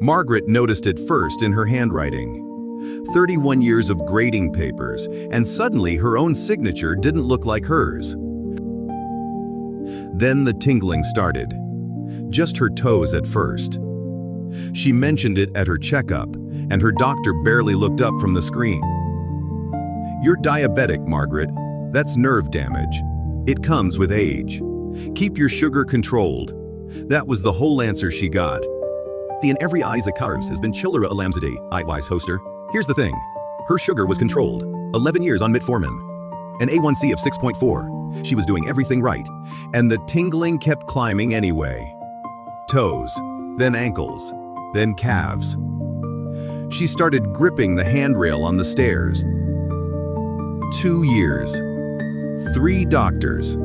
Margaret noticed it first in her handwriting. 31 years of grading papers, and suddenly her own signature didn't look like hers. Then the tingling started. Just her toes at first. She mentioned it at her checkup, and her doctor barely looked up from the screen. "You're diabetic, Margaret. That's nerve damage. It comes with age. Keep your sugar controlled." That was the whole answer she got. The in every Isaac Cars has been Chillera Alamzade, Wise hoster. Here's the thing. Her sugar was controlled. 11 years on metformin. An A1C of 6.4. She was doing everything right. And the tingling kept climbing anyway. Toes, then ankles, then calves. She started gripping the handrail on the stairs. 2 years. 3 doctors.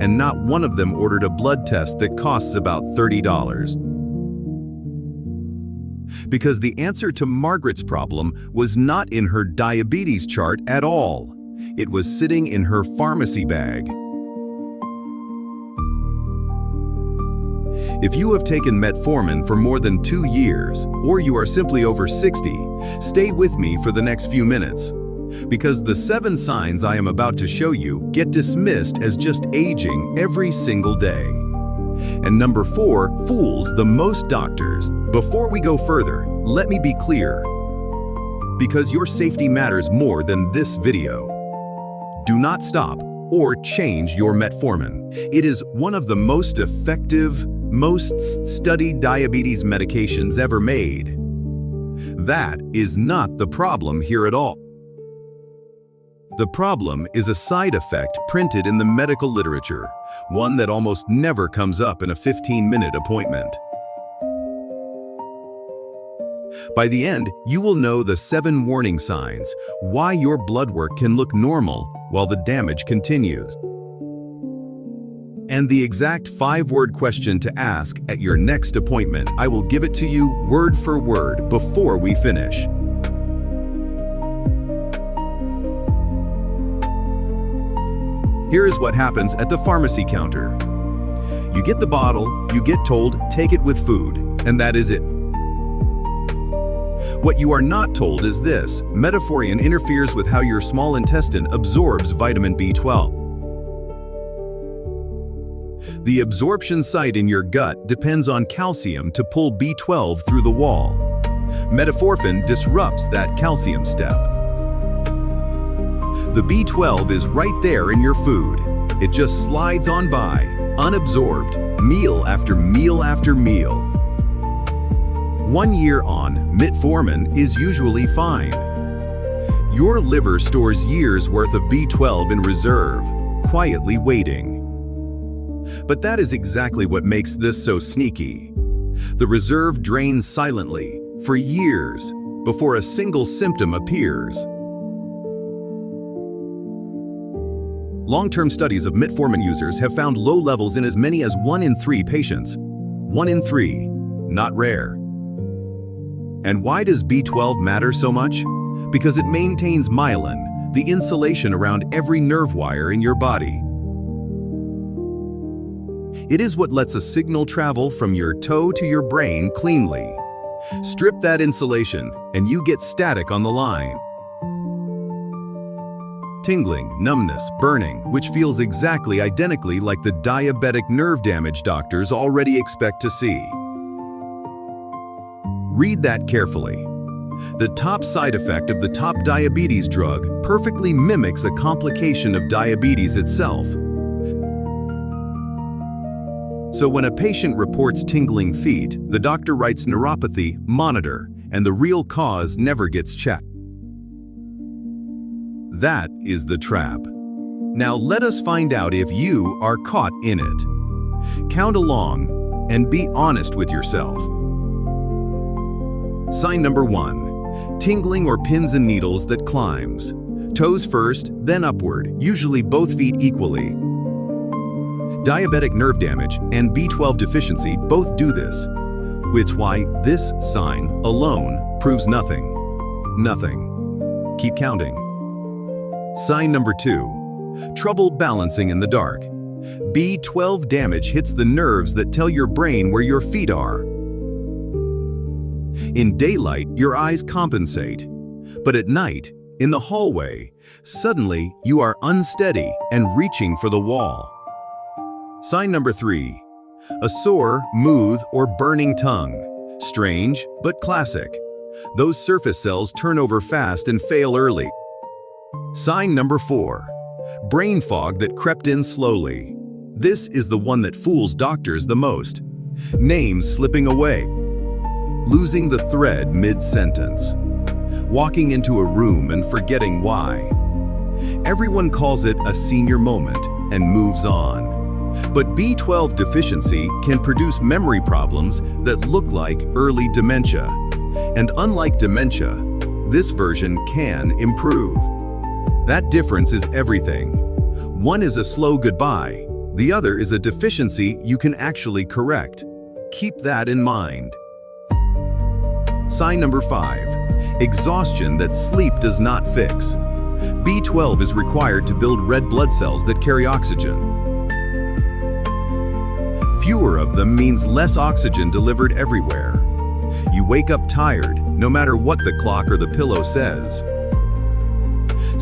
And not one of them ordered a blood test that costs about $30. Because the answer to Margaret's problem was not in her diabetes chart at all. It was sitting in her pharmacy bag. If you have taken metformin for more than 2 years, or you are simply over 60, stay with me for the next few minutes. Because the 7 signs I am about to show you get dismissed as just aging every single day. And number 4 fools the most doctors. Before we go further, let me be clear. Because your safety matters more than this video. Do not stop or change your metformin. It is one of the most effective, most studied diabetes medications ever made. That is not the problem here at all. The problem is a side effect printed in the medical literature, one that almost never comes up in a 15-minute appointment. By the end, you will know the 7 warning signs, why your blood work can look normal while the damage continues. And the exact 5-word question to ask at your next appointment. I will give it to you word for word before we finish. Here is what happens at the pharmacy counter. You get the bottle, you get told, take it with food, and that is it. What you are not told is this: metformin interferes with how your small intestine absorbs vitamin B12. The absorption site in your gut depends on calcium to pull B12 through the wall. Metformin disrupts that calcium step. The B12 is right there in your food. It just slides on by, unabsorbed, meal after meal after meal. 1 year on, metformin is usually fine. Your liver stores years' worth of B12 in reserve, quietly waiting. But that is exactly what makes this so sneaky. The reserve drains silently, for years, before a single symptom appears. Long-term studies of metformin users have found low levels in as many as 1 in 3 patients. 1 in 3, not rare. And why does B12 matter so much? Because it maintains myelin, the insulation around every nerve wire in your body. It is what lets a signal travel from your toe to your brain cleanly. Strip that insulation, and you get static on the line. Tingling, numbness, burning, which feels exactly identically like the diabetic nerve damage doctors already expect to see. Read that carefully. The top side effect of the top diabetes drug perfectly mimics a complication of diabetes itself. So when a patient reports tingling feet, the doctor writes neuropathy, monitor, and the real cause never gets checked. That is the trap. Now let us find out if you are caught in it. Count along and be honest with yourself. Sign number 1, tingling or pins and needles that climbs. Toes first, then upward, usually both feet equally. Diabetic nerve damage and B12 deficiency both do this, which is why this sign alone proves nothing. Nothing. Keep counting. Sign number 2, trouble balancing in the dark. B12 damage hits the nerves that tell your brain where your feet are. In daylight, your eyes compensate. But at night, in the hallway, suddenly you are unsteady and reaching for the wall. Sign number 3. A sore, smooth, or burning tongue. Strange, but classic. Those surface cells turn over fast and fail early. Sign number 4. Brain fog that crept in slowly. This is the one that fools doctors the most. Names slipping away. Losing the thread mid-sentence. Walking into a room and forgetting why. Everyone calls it a senior moment and moves on. But B12 deficiency can produce memory problems that look like early dementia. And unlike dementia, this version can improve. That difference is everything. One is a slow goodbye, the other is a deficiency you can actually correct. Keep that in mind. Sign number 5. Exhaustion that sleep does not fix. B12 is required to build red blood cells that carry oxygen. Fewer of them means less oxygen delivered everywhere. You wake up tired, no matter what the clock or the pillow says.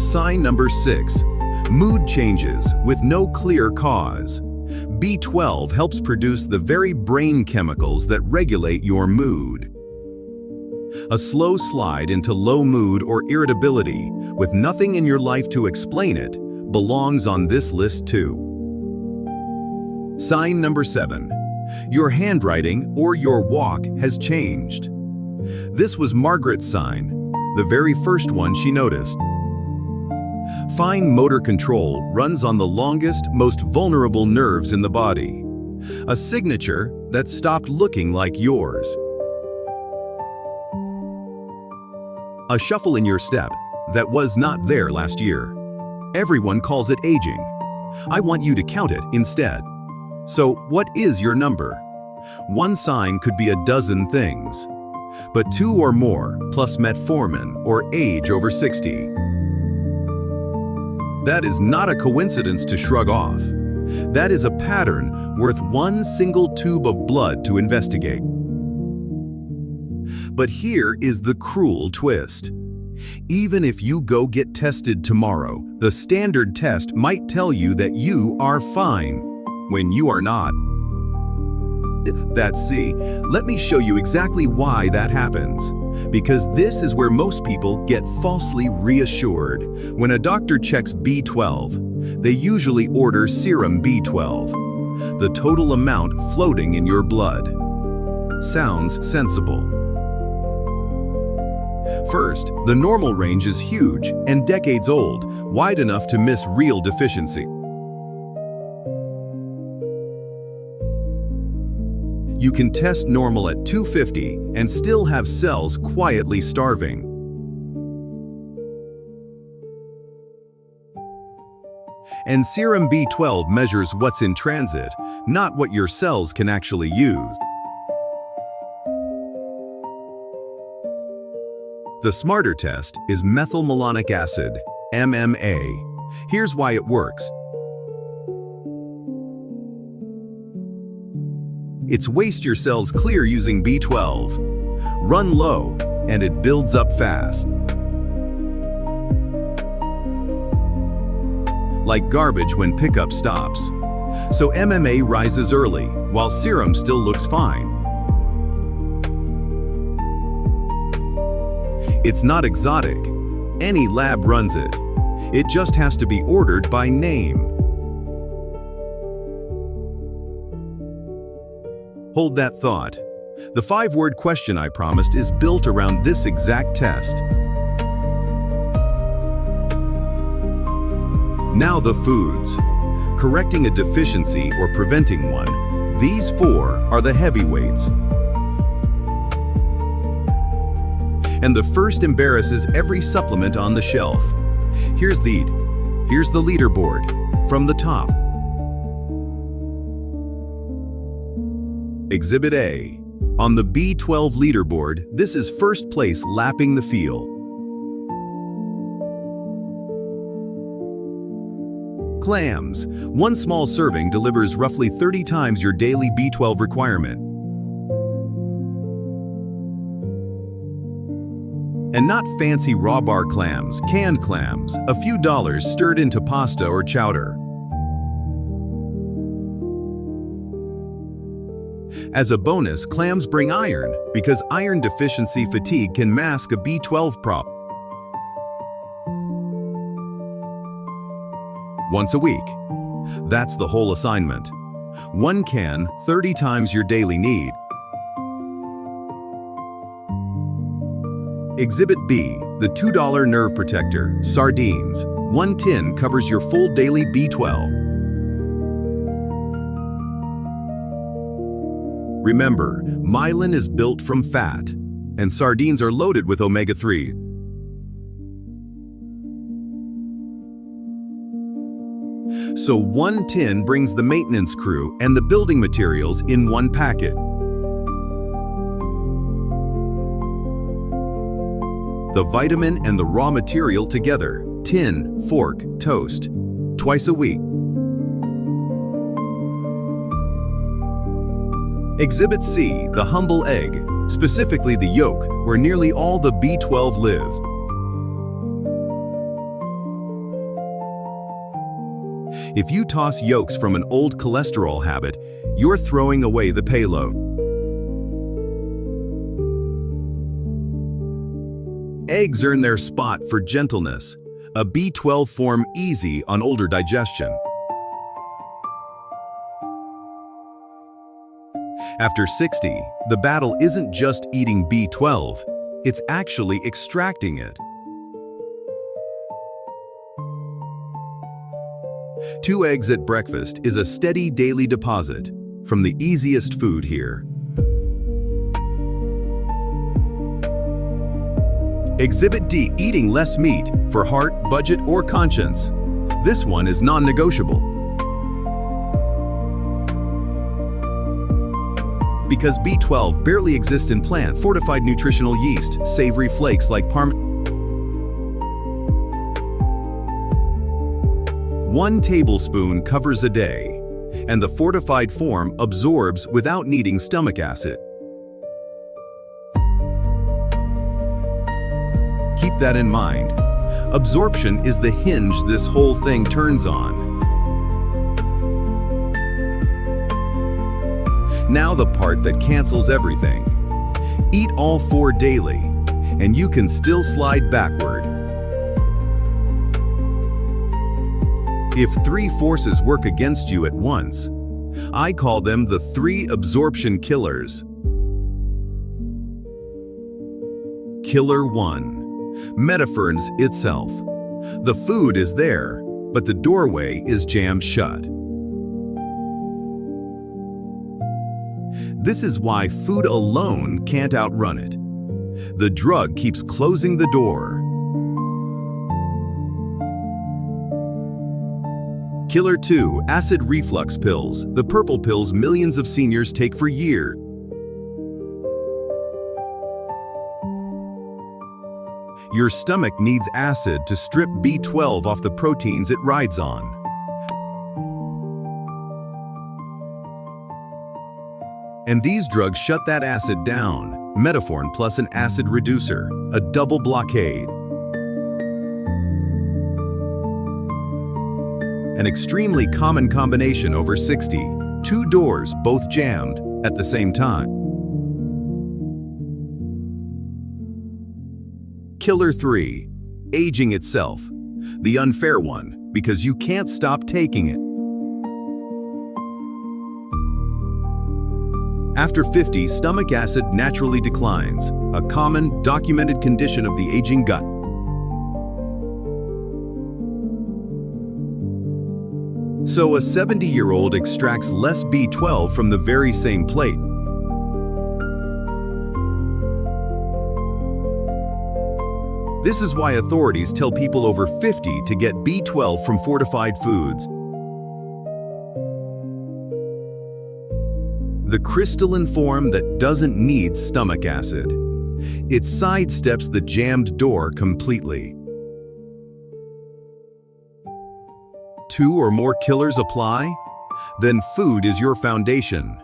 Sign number 6. Mood changes with no clear cause. B12 helps produce the very brain chemicals that regulate your mood. A slow slide into low mood or irritability, with nothing in your life to explain it, belongs on this list too. Sign number 7. Your handwriting or your walk has changed. This was Margaret's sign, the very first one she noticed. Fine motor control runs on the longest, most vulnerable nerves in the body. A signature that stopped looking like yours. A shuffle in your step that was not there last year. Everyone calls it aging. I want you to count it instead. So, what is your number? One sign could be a dozen things, but 2 or more plus metformin or age over 60. That is not a coincidence to shrug off. That is a pattern worth one single tube of blood to investigate. But here is the cruel twist. Even if you go get tested tomorrow, the standard test might tell you that you are fine, when you are not. Let me show you exactly why that happens. Because this is where most people get falsely reassured. When a doctor checks B12, they usually order serum B12, the total amount floating in your blood. Sounds sensible. First, the normal range is huge and decades old, wide enough to miss real deficiency. You can test normal at 250 and still have cells quietly starving. And serum B12 measures what's in transit, not what your cells can actually use. The smarter test is methylmalonic acid, MMA. Here's why it works. It's waste your cells clear using B12. Run low, and it builds up fast. Like garbage when pickup stops. So MMA rises early, while serum still looks fine. It's not exotic. Any lab runs it. It just has to be ordered by name. Hold that thought. The 5-word question I promised is built around this exact test. Now the foods. Correcting a deficiency or preventing one. These 4 are the heavyweights. And the first embarrasses every supplement on the shelf. Here's the leaderboard, from the top. Exhibit A. On the B12 leaderboard, this is first place lapping the field. Clams. One small serving delivers roughly 30 times your daily B12 requirement. And not fancy raw bar clams, canned clams, a few dollars stirred into pasta or chowder. As a bonus, clams bring iron, because iron deficiency fatigue can mask a B12 problem. Once a week. That's the whole assignment. One can, 30 times your daily need. Exhibit B, the $2 nerve protector, sardines. 1 tin covers your full daily B12. Remember, myelin is built from fat, and sardines are loaded with omega-3. So 1 tin brings the maintenance crew and the building materials in 1 packet. The vitamin and the raw material together. Tin, fork, toast. Twice a week. Exhibit C, the humble egg, specifically the yolk, where nearly all the B12 lives. If you toss yolks from an old cholesterol habit, you're throwing away the payload. Eggs earn their spot for gentleness, a B12 form easy on older digestion. After 60, the battle isn't just eating B12, it's actually extracting it. 2 eggs at breakfast is a steady daily deposit from the easiest food here. Exhibit D, eating less meat for heart, budget, or conscience. This one is non-negotiable. Because B12 barely exists in plants, fortified nutritional yeast, savory flakes like Parmesan. 1 tablespoon covers a day, and the fortified form absorbs without needing stomach acid. Keep that in mind. Absorption is the hinge this whole thing turns on. Now the part that cancels everything. Eat all 4 daily, and you can still slide backward. If 3 forces work against you at once, I call them the 3 absorption killers. Killer 1. Metformin itself. The food is there, but the doorway is jammed shut. This is why food alone can't outrun it. The drug keeps closing the door. Killer 2, acid reflux pills, the purple pills millions of seniors take for years. Your stomach needs acid to strip B12 off the proteins it rides on. And these drugs shut that acid down. Metformin plus an acid reducer, a double blockade. An extremely common combination over 60, 2 doors both jammed at the same time. Killer 3, aging itself, the unfair one, because you can't stop taking it. After 50, stomach acid naturally declines, a common, documented condition of the aging gut. So a 70-year-old extracts less B12 from the very same plate. This is why authorities tell people over 50 to get B12 from fortified foods. The crystalline form that doesn't need stomach acid. It sidesteps the jammed door completely. 2 or more killers apply? Then food is your foundation,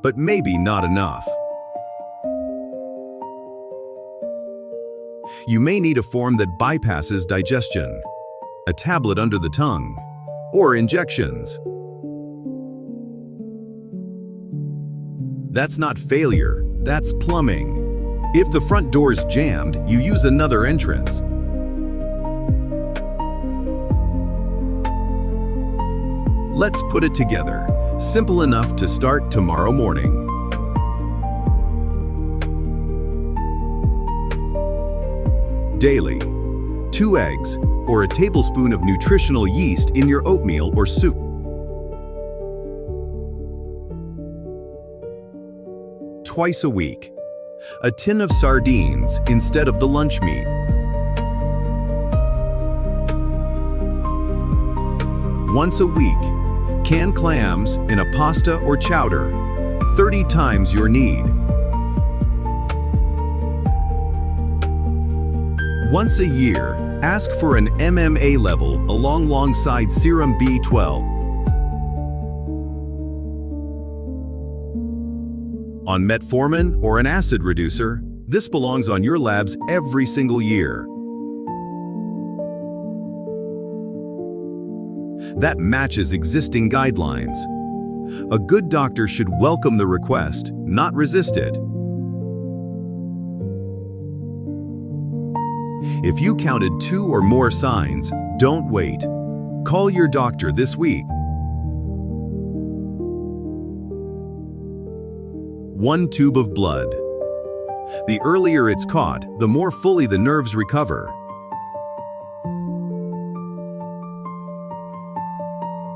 but maybe not enough. You may need a form that bypasses digestion, a tablet under the tongue, or injections. That's not failure, that's plumbing. If the front door's jammed, you use another entrance. Let's put it together. Simple enough to start tomorrow morning. Daily. 2 eggs, or a tablespoon of nutritional yeast in your oatmeal or soup. Twice a week. A tin of sardines instead of the lunch meat. Once a week. Canned clams in a pasta or chowder, 30 times your need. Once a year, ask for an MMA level alongside serum B12. On metformin or an acid reducer, this belongs on your labs every single year. That matches existing guidelines. A good doctor should welcome the request, not resist it. If you counted 2 or more signs, don't wait. Call your doctor this week. 1 tube of blood. The earlier it's caught, the more fully the nerves recover.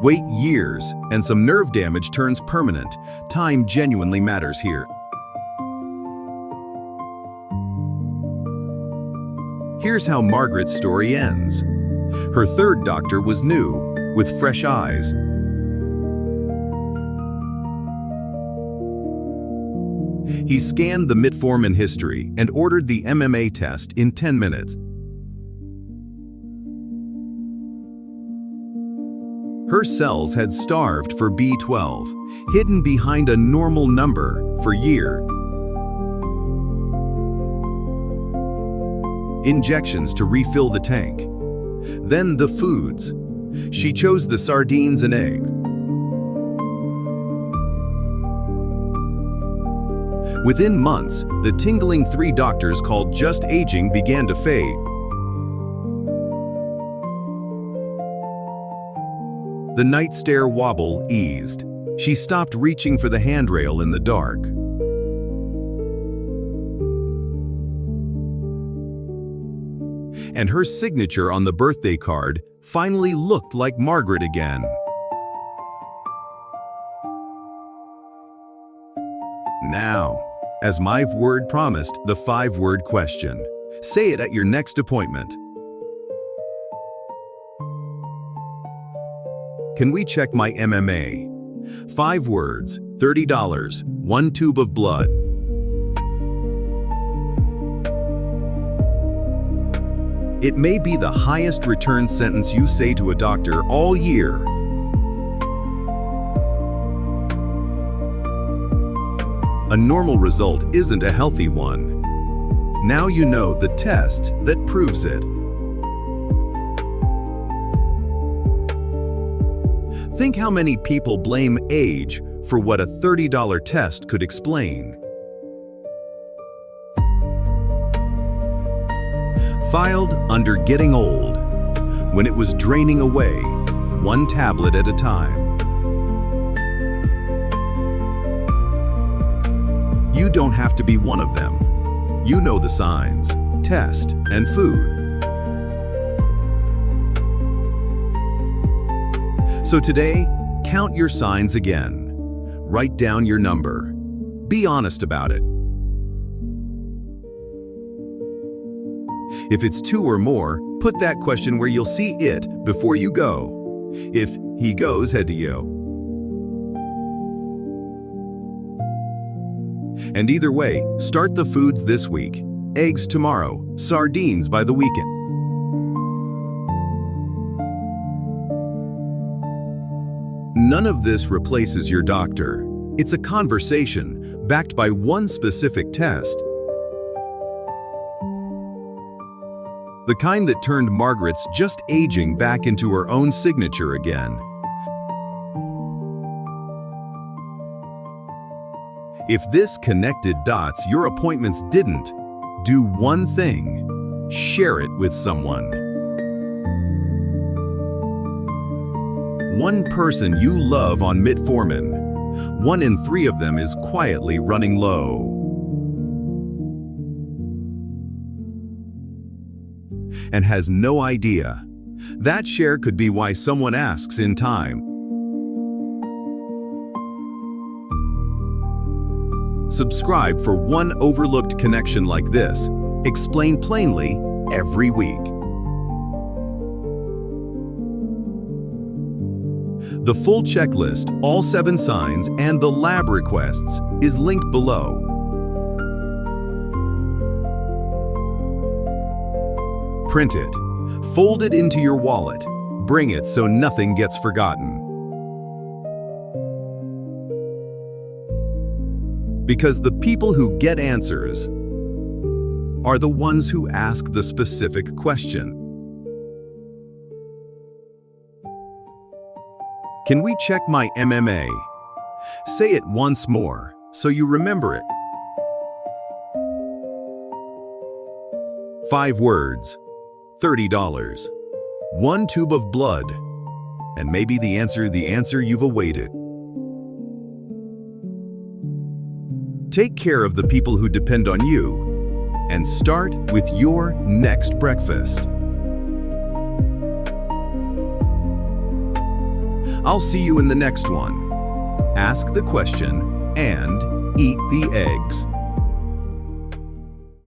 Wait years, and some nerve damage turns permanent. Time genuinely matters here. Here's how Margaret's story ends. Her third doctor was new, with fresh eyes. He scanned the metformin history and ordered the MMA test in 10 minutes. Her cells had starved for B12, hidden behind a normal number for years. Injections to refill the tank. Then the foods. She chose the sardines and eggs. Within months, the Tingling 3 doctors called just aging began to fade. The night stare wobble eased. She stopped reaching for the handrail in the dark. And her signature on the birthday card finally looked like Margaret again. Now, as my word promised, the 5-word question. Say it at your next appointment. Can we check my MMA? 5 words, $30, 1 tube of blood. It may be the highest return sentence you say to a doctor all year. A normal result isn't a healthy one. Now you know the test that proves it. Think how many people blame age for what a $30 test could explain. Filed under getting old, when it was draining away, 1 tablet at a time. You don't have to be one of them. You know the signs, test, and food. So today, count your signs again. Write down your number. Be honest about it. If it's 2 or more, put that question where you'll see it before you go. If he goes, head to you. And either way, start the foods this week. Eggs tomorrow, sardines by the weekend. None of this replaces your doctor. It's a conversation backed by one specific test. The kind that turned Margaret's just aging back into her own signature again. If this connected dots your appointments didn't, do one thing: share it with someone. One person you love on metformin. 1 in 3 of them is quietly running low. And has no idea. That share could be why someone asks in time. Subscribe for one overlooked connection like this, explained plainly every week. The full checklist, all 7 signs, and the lab requests is linked below. Print it, fold it into your wallet, bring it so nothing gets forgotten. Because the people who get answers are the ones who ask the specific question. Can we check my MMA? Say it once more so you remember it. 5 words, $30, 1 tube of blood, and maybe the answer you've awaited. Take care of the people who depend on you, and start with your next breakfast. I'll see you in the next one. Ask the question and eat the eggs.